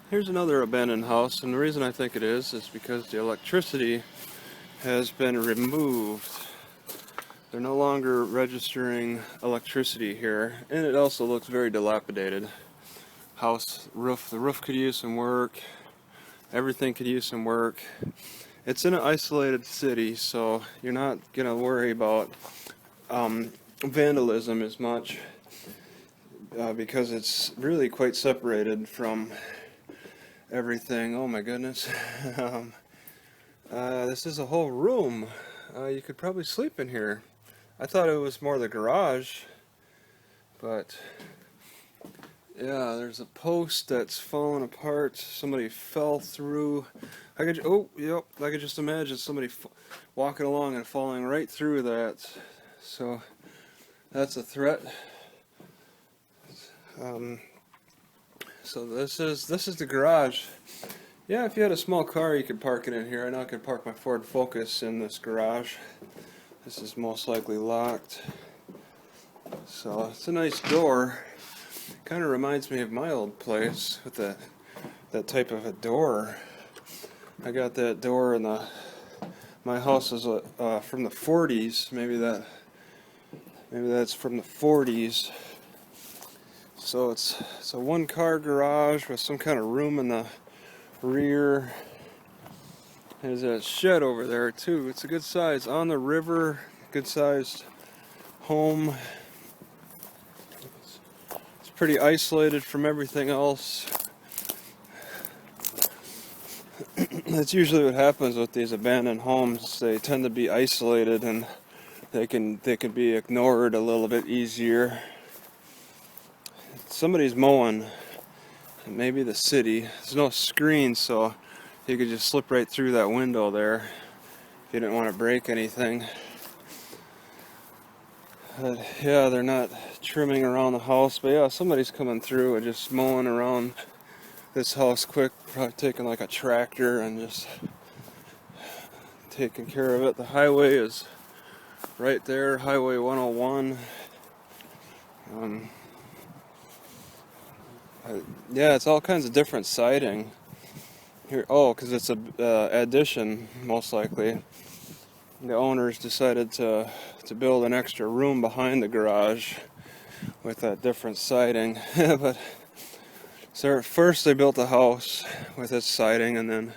Here's another abandoned house, and the reason I think it is because the electricity has been removed. They're no longer registering electricity here, and it also looks very dilapidated. The roof could use some work. Everything could use some work. It's in an isolated city, so you're not gonna worry about vandalism as much because it's really quite separated from everything. Oh my goodness. This is a whole room. You could probably sleep in here. I thought it was more the garage, but yeah, there's a post that's fallen apart. Somebody fell through. I could just imagine somebody walking along and falling right through that. So that's a threat. So this is the garage. Yeah, if you had a small car, you could park it in here. I know I could park my Ford Focus in this garage. This is most likely locked. So it's a nice door. Kind of reminds me of my old place with that type of a door. I got that door in my house is from the 40s. Maybe that's from the 40s. So it's a one-car garage with some kind of room in the rear. There's a shed over there too. It's a good size on the river, good sized home. It's pretty isolated from everything else. That's usually what happens with these abandoned homes. They tend to be isolated and they can be ignored a little bit easier. Somebody's mowing, maybe the city. There's no screen, so you could just slip right through that window there if you didn't want to break anything. But yeah, they're not trimming around the house, but yeah, somebody's coming through and just mowing around this house quick, probably taking like a tractor and just taking care of it. The highway is right there, Highway 101. Yeah, it's all kinds of different siding here. Oh, because it's a addition, most likely. The owners decided to build an extra room behind the garage with that different siding. But so first they built the house with its siding, and then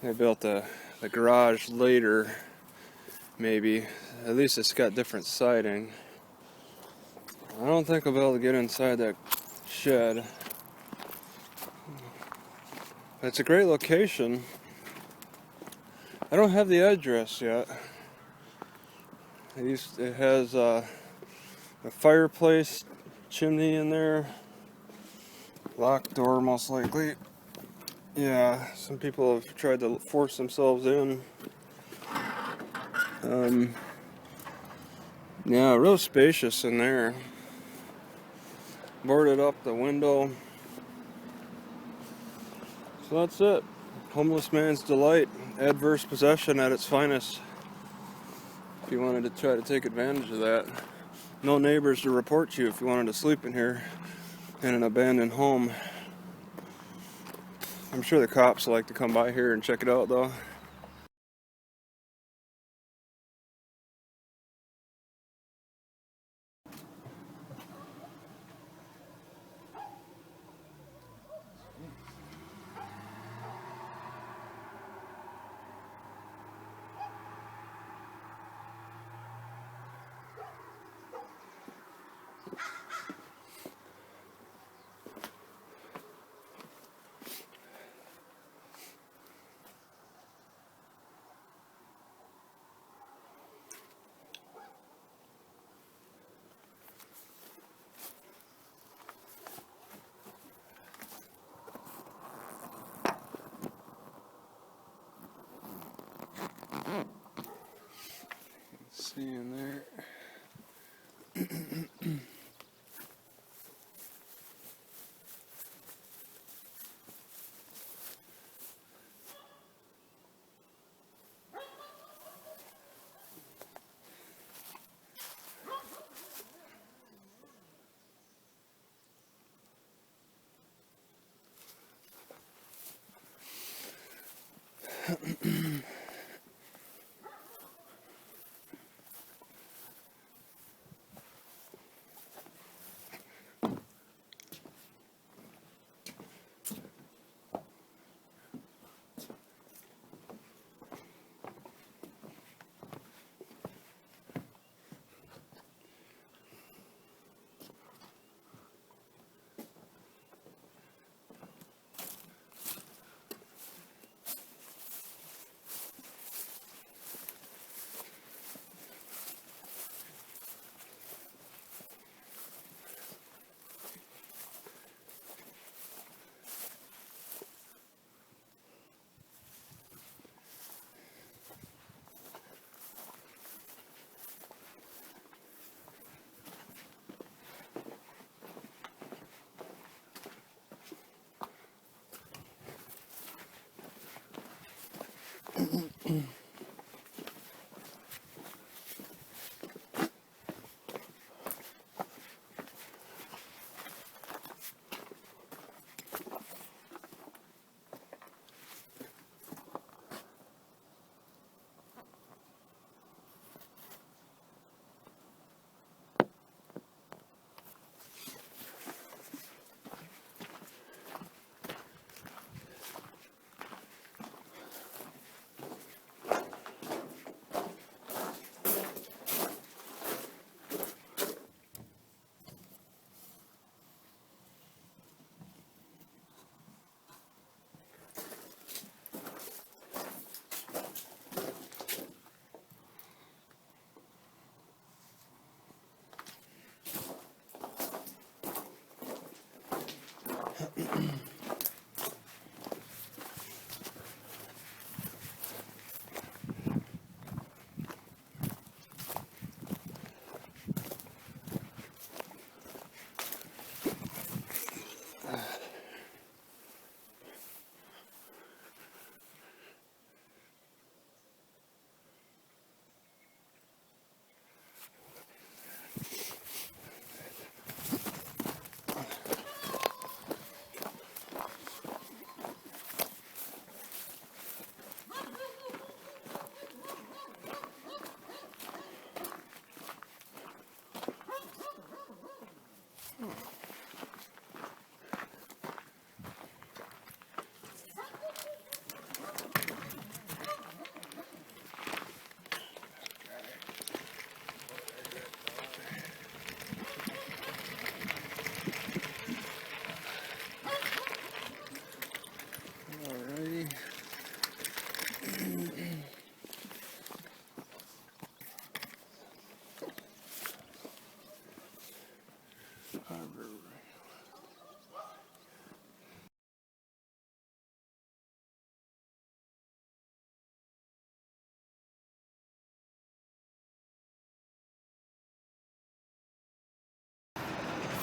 they built the garage later. Maybe at least it's got different siding. I don't think I'll be able to get inside that shed. It's a great location. I don't have the address yet. It has a fireplace, chimney in there, locked door most likely. Yeah, some people have tried to force themselves in. Yeah, real spacious in there. Boarded up the window. So that's it. Homeless man's delight. Adverse possession at its finest. If you wanted to try to take advantage of that. No neighbors to report you if you wanted to sleep in here in an abandoned home. I'm sure the cops like to come by here and check it out though.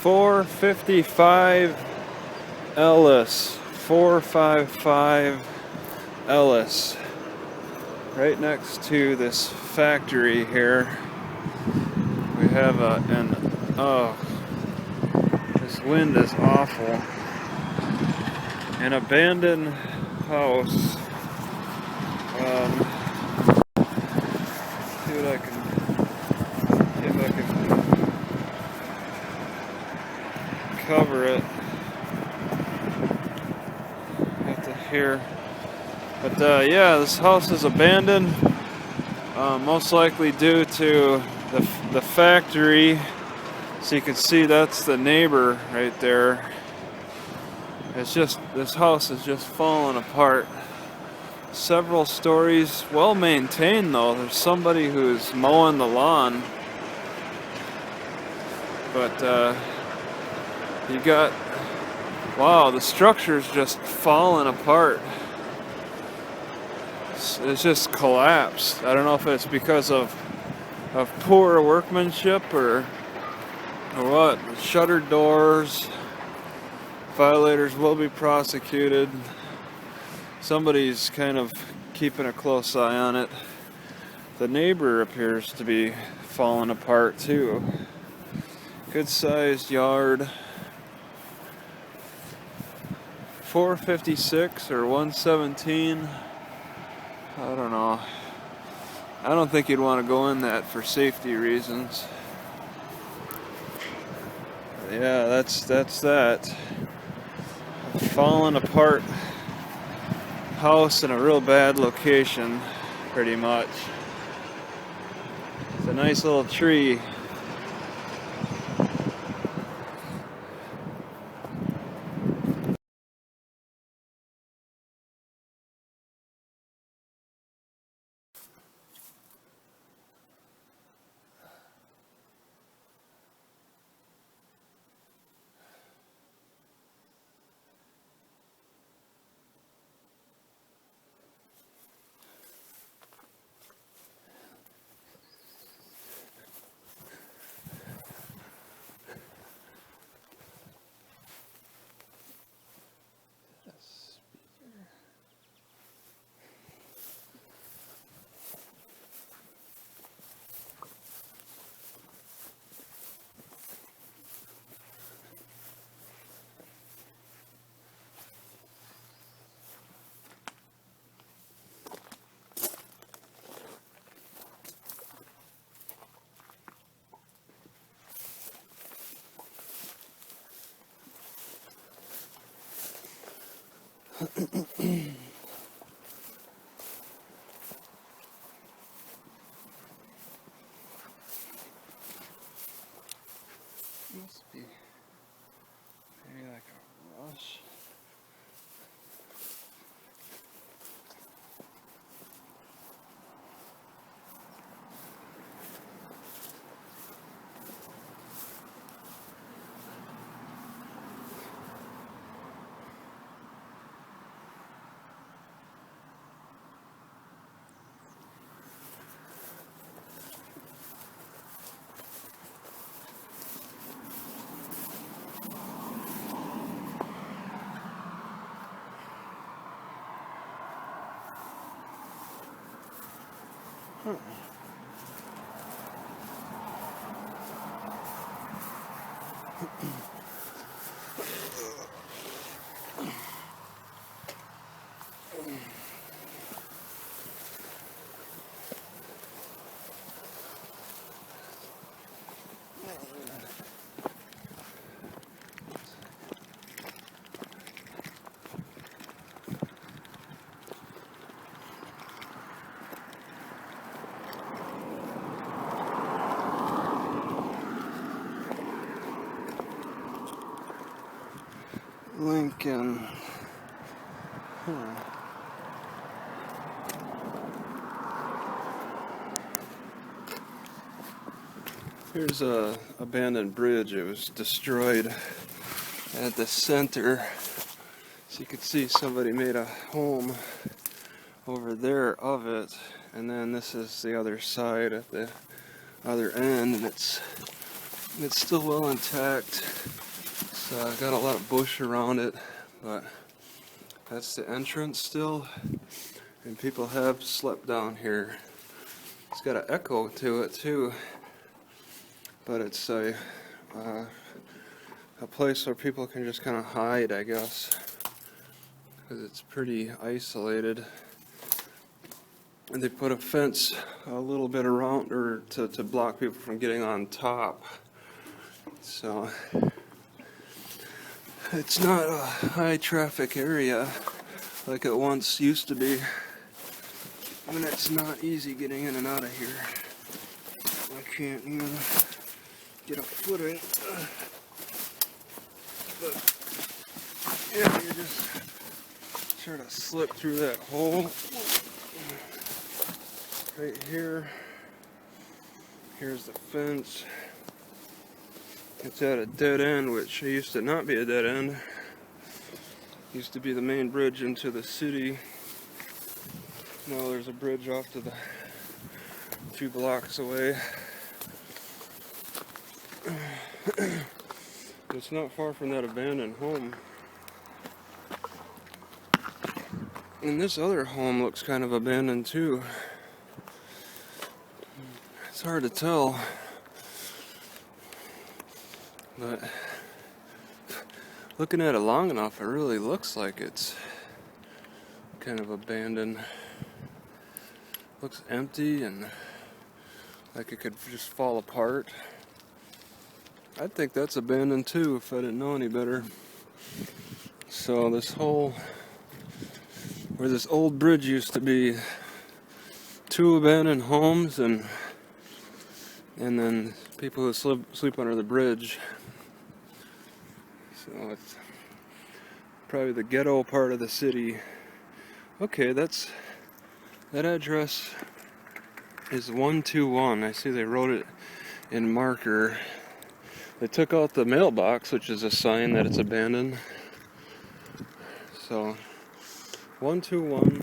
455 Ellis. 455 Ellis. Right next to this factory here, we have this wind is awful. An abandoned house. See what I can, see if I can cover it. Have to hear. But yeah, this house is abandoned, most likely due to the factory. So you can see that's the neighbor right there. It's just, this house is just falling apart. Several stories, well maintained though. There's somebody who's mowing the lawn. But you got, wow, the structure's just falling apart. It's just collapsed. I don't know if it's because of poor workmanship or what. Shuttered doors. Violators will be prosecuted. Somebody's kind of keeping a close eye on it. The neighbor appears to be falling apart too. Good sized yard. 456 or 117. I don't know. I don't think you'd want to go in that for safety reasons. Yeah, that's that. Falling apart house in a real bad location, pretty much. It's a nice little tree. Must be maybe like a rush. Lincoln. Here's a abandoned bridge. It was destroyed at the center. So you can see somebody made a home over there of it. And then this is the other side at the other end, and it's It's still well intact. So I got a lot of bush around it, but that's the entrance still, and people have slept down here. It's got an echo to it too, but it's a place where people can just kind of hide, I guess, because it's pretty isolated. And they put a fence a little bit around or to block people from getting on top. So it's not a high traffic area like it once used to be. And it's not easy getting in and out of here. I can't even get a footing. But yeah, you just try to slip through that hole right here. Here's the fence. It's at a dead end, which used to not be a dead end. It used to be the main bridge into the city. Now there's a bridge off to the 2 blocks away. It's not far from that abandoned home. And this other home looks kind of abandoned too. It's hard to tell. But looking at it long enough, it really looks like it's kind of abandoned. Looks empty and like it could just fall apart. I think that's abandoned too if I didn't know any better. So this whole, where this old bridge used to be, 2 abandoned homes and then people who sleep under the bridge. So it's probably the ghetto part of the city. Okay, that address is 121. I see they wrote it in marker. They took out the mailbox, which is a sign that it's abandoned. So 121.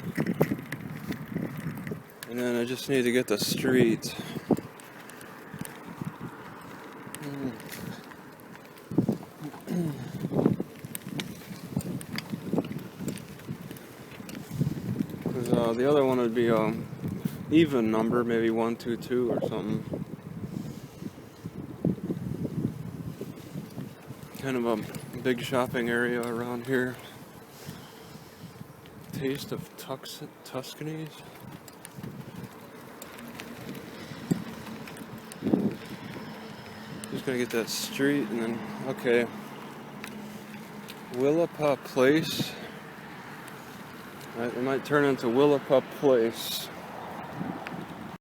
And then I just need to get the street. Because the other one would be even number, maybe 122 or something. Kind of a big shopping area around here. Taste of Tuscany's. Just gonna get that street and then, okay. Willapa Place. It might turn into Willapa Place.